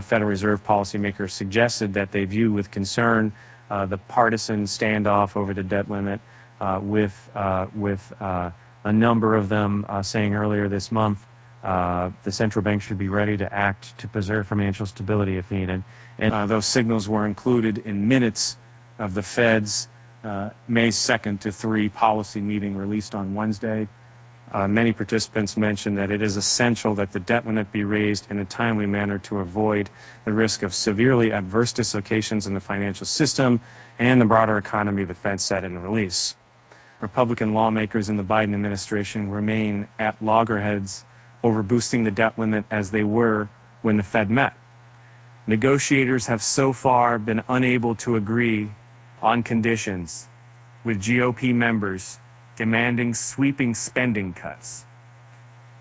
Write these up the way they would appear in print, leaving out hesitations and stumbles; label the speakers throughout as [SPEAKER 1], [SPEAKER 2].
[SPEAKER 1] Federal Reserve policymakers suggested that they view with concern the partisan standoff over the debt limit, with a number of them saying earlier this month the central bank should be ready to act to preserve financial stability if needed. And those signals were included in minutes of the Fed's May 2nd to 3 policy meeting released on Wednesday. Many participants mentioned that it is essential that the debt limit be raised in a timely manner to avoid the risk of severely adverse dislocations in the financial system and the broader economy, the Fed said in the release. Republican lawmakers in the Biden administration remain at loggerheads over boosting the debt limit as they were when the Fed met. Negotiators have so far been unable to agree on conditions, with GOP members demanding sweeping spending cuts.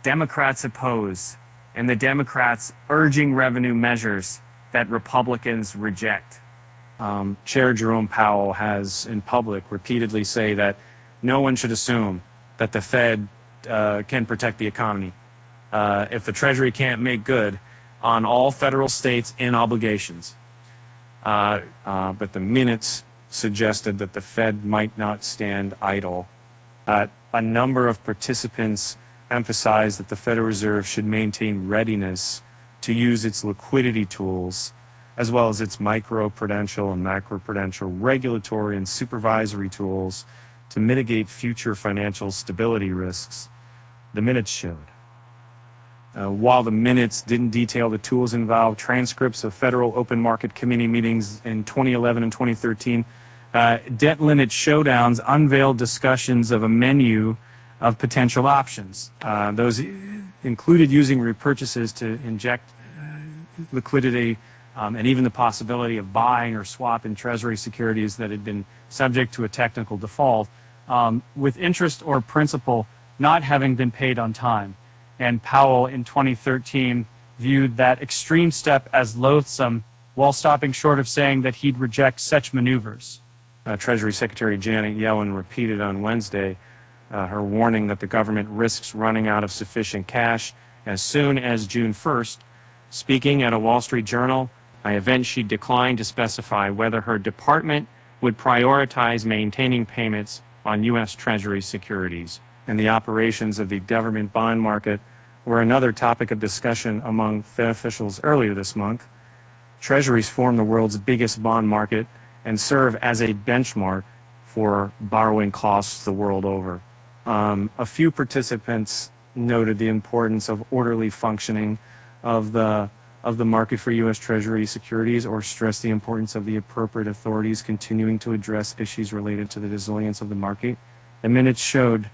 [SPEAKER 1] Democrats oppose, and the Democrats urging revenue measures that Republicans reject. Chair Jerome Powell has in public repeatedly said that no one should assume that the Fed can protect the economy if the Treasury can't make good on all federal, states, and obligations. But the minutes suggested that the Fed might not stand idle. A number of participants emphasized that the Federal Reserve should maintain readiness to use its liquidity tools, as well as its micro-prudential and macro-prudential regulatory and supervisory tools to mitigate future financial stability risks, the minutes showed. While the minutes didn't detail the tools involved, transcripts of Federal Open Market Committee meetings in 2011 and 2013, debt limit showdowns unveiled discussions of a menu of potential options. Those included using repurchases to inject liquidity, and even the possibility of buying or swapping Treasury securities that had been subject to a technical default, with interest or principal not having been paid on time. And Powell in 2013 viewed that extreme step as loathsome, while stopping short of saying that he'd reject such maneuvers. Treasury Secretary Janet Yellen repeated on Wednesday her warning that the government risks running out of sufficient cash as soon as June 1st. Speaking at a Wall Street Journal event, she declined to specify whether her department would prioritize maintaining payments on U.S. Treasury securities. And the operations of the government bond market were another topic of discussion among Fed officials earlier this month. Treasuries form the world's biggest bond market and serve as a benchmark for borrowing costs the world over. A few participants noted the importance of orderly functioning of the market for U.S. Treasury securities, or stressed the importance of the appropriate authorities continuing to address issues related to the resilience of the market. The minutes showed